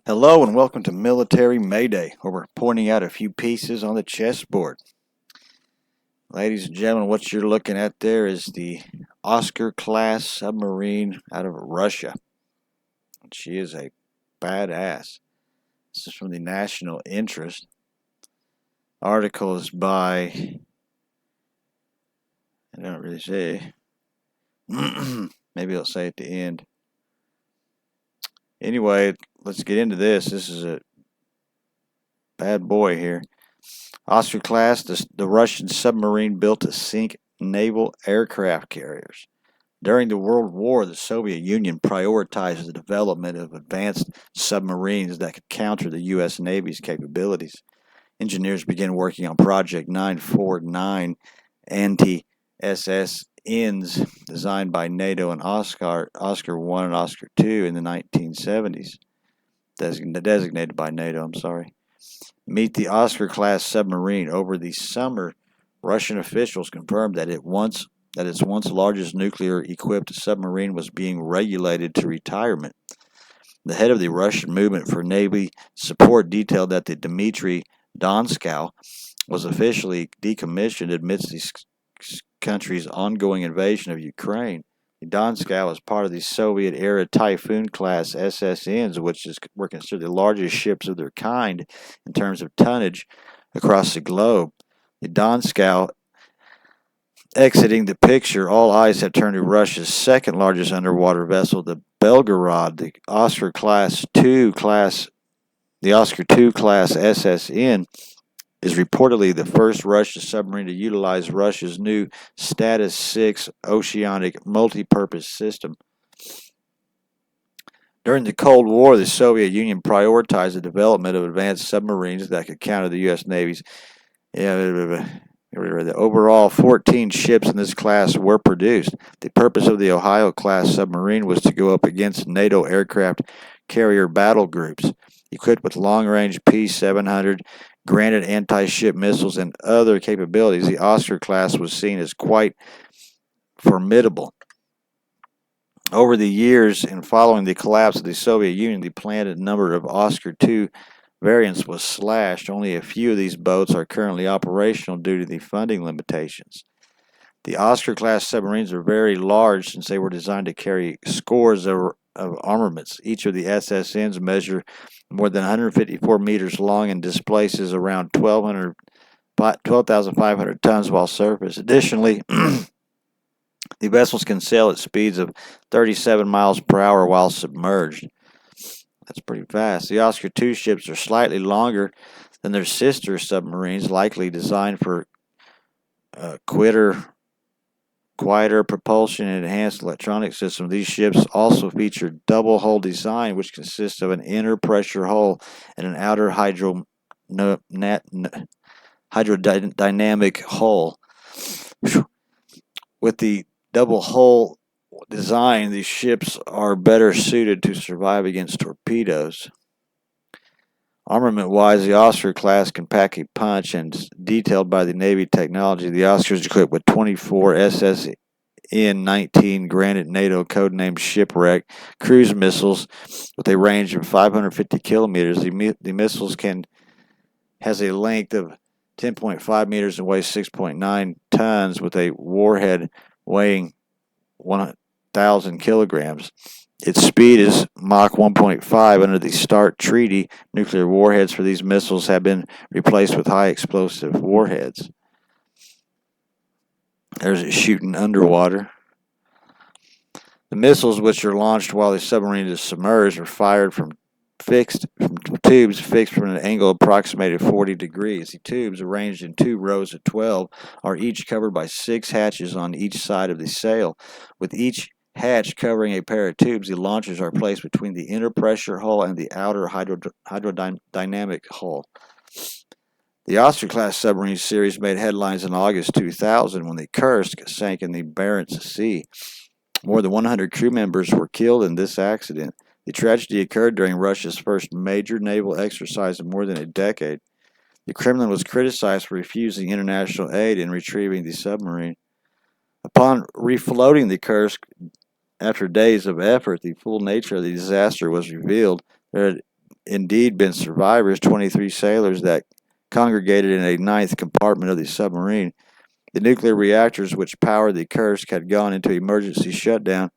Hello and welcome to Military Mayday, where we're pointing out a few pieces on the chessboard. Ladies and gentlemen, what you're looking at there is the Oscar-Class Submarine out of Russia. She is a badass. This is from the National Interest. Article is by, I don't really say, maybe I'll say at the end. Anyway, let's get into this. This is a bad boy here. Oscar-class, the Russian submarine built to sink naval aircraft carriers. During the World War, the Soviet Union prioritized the development of advanced submarines that could counter the U.S. Navy's capabilities. Engineers began working on Project 949 anti-SSNs designed by NATO and Oscar I and Oscar II in the 1970s. Designated by NATO, Meet the Oscar-class submarine. Over the summer, Russian officials confirmed that its once largest nuclear-equipped submarine was being relegated to retirement. The head of the Russian movement for Navy support detailed that the Dmitry Donskoy was officially decommissioned amidst the country's ongoing invasion of Ukraine. The Donskoy was part of the Soviet-era Typhoon-class SSNs, which were considered the largest ships of their kind in terms of tonnage across the globe. The Donskoy exiting the picture, all eyes have turned to Russia's second-largest underwater vessel, the Belgorod, the Oscar II-class SSN. Is reportedly the first Russian submarine to utilize Russia's new Status-6 Oceanic Multipurpose system. During the Cold War, the Soviet Union prioritized the development of advanced submarines that could counter the U.S. Navy's. Overall, 14 ships in this class were produced. The purpose of the Ohio-class submarine was to go up against NATO aircraft carrier battle groups. Equipped with long-range P-700 Granit anti-ship missiles and other capabilities, the Oscar-class was seen as quite formidable. Over the years and following the collapse of the Soviet Union, the planned number of Oscar II variants was slashed. Only a few of these boats are currently operational due to the funding limitations. The Oscar-class submarines are very large since they were designed to carry scores of armaments. Each of the SSNs measure more than 154 meters long and displaces around 12,500 tons while surface. Additionally, the vessels can sail at speeds of 37 miles per hour while submerged. That's pretty fast. The Oscar II ships are slightly longer than their sister submarines, likely designed for quieter propulsion and enhanced electronic system. These ships also feature double hull design, which consists of an inner pressure hull and an outer hydrodynamic hull. With the double hull design, these ships are better suited to survive against torpedoes. Armament-wise, the Oscar class can pack a punch, and detailed by the Navy technology, the Oscar is equipped with 24 SSN-19 Granit NATO codenamed Shipwreck cruise missiles with a range of 550 kilometers. The missiles has a length of 10.5 meters and weighs 6.9 tons with a warhead weighing 1,000 kilograms. Its speed is Mach 1.5. Under the START Treaty, nuclear warheads for these missiles have been replaced with high explosive warheads. There's it shooting underwater. The missiles, which are launched while the submarine is submerged, are fired from tubes fixed from an angle approximated 40 degrees. The tubes, arranged in 2 rows of 12, are each covered by 6 hatches on each side of the sail. With each hatch covering a pair of tubes, the launchers are placed between the inner pressure hull and the outer hydrodynamic hull. The Oscar-class submarine series made headlines in August 2000 when the Kursk sank in the Barents Sea. More than 100 crew members were killed in this accident. The tragedy occurred during Russia's first major naval exercise in more than a decade. The Kremlin was criticized for refusing international aid in retrieving the submarine. Upon refloating the Kursk after days of effort, the full nature of the disaster was revealed. There had indeed been survivors, 23 sailors that congregated in a ninth compartment of the submarine. The nuclear reactors which powered the Kursk had gone into emergency shutdown,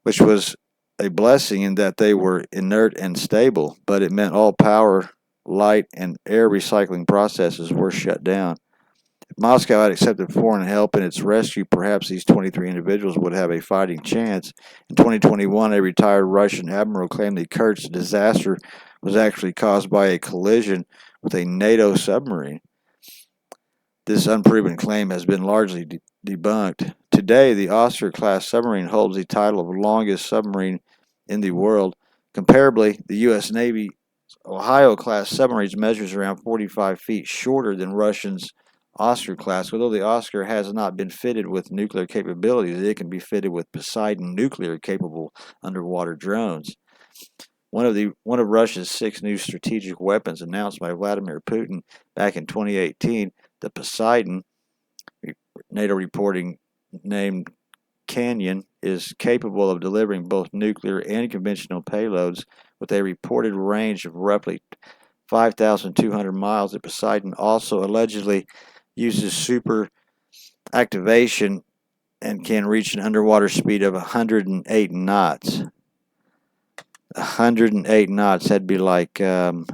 which was a blessing in that they were inert and stable, but it meant all power, light, and air recycling processes were shut down. If Moscow had accepted foreign help in its rescue, perhaps these 23 individuals would have a fighting chance. In 2021, a retired Russian admiral claimed the Kursk disaster was actually caused by a collision with a NATO submarine. This unproven claim has been largely debunked. Today, the Oscar-Class Submarine holds the title of longest submarine in the world. Comparably, the U.S. Navy Ohio-class submarines measures around 45 feet shorter than Russian's Oscar-class. Although the Oscar has not been fitted with nuclear capabilities, it can be fitted with Poseidon nuclear-capable underwater drones. One of Russia's 6 new strategic weapons announced by Vladimir Putin back in 2018, the Poseidon, NATO reporting named Canyon, is capable of delivering both nuclear and conventional payloads with a reported range of roughly 5,200 miles. The Poseidon also allegedly uses super activation and can reach an underwater speed of 108 knots. 108 knots, that'd be like 80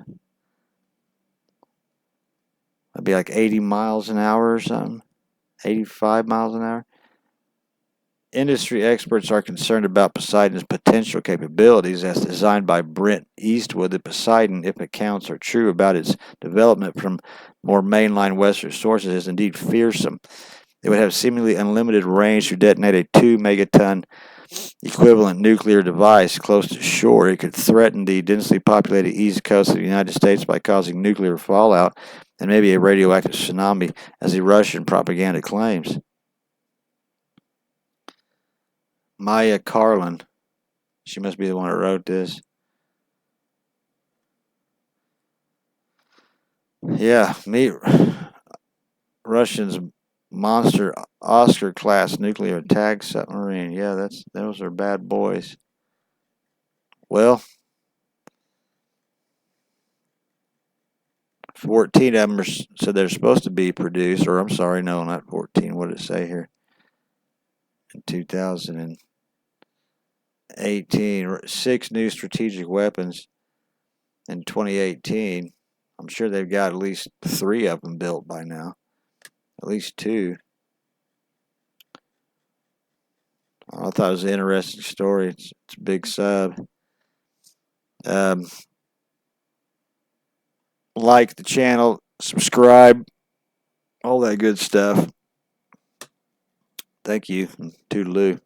miles an hour or something. 85 miles an hour. Industry experts are concerned about Poseidon's potential capabilities. As designed by Brent Eastwood, the Poseidon, if accounts are true about its development from more mainline Western sources, is indeed fearsome. It would have seemingly unlimited range to detonate a 2-megaton equivalent nuclear device close to shore. It could threaten the densely populated east coast of the United States by causing nuclear fallout and maybe a radioactive tsunami, as the Russian propaganda claims. Maya Karlin, she must be the one that wrote this. Yeah, meet Russians' monster Oscar-class nuclear attack submarine. Yeah, those are bad boys. Well, 14 of them said they're supposed to be produced, or I'm sorry, no, not 14. What did it say here? In 2018, 6 new strategic weapons in 2018. I'm sure they've got at least 3 of them built by now. At least 2. I thought it was an interesting story. It's a big sub. Like the channel, subscribe, all that good stuff. Thank you. Toodaloo.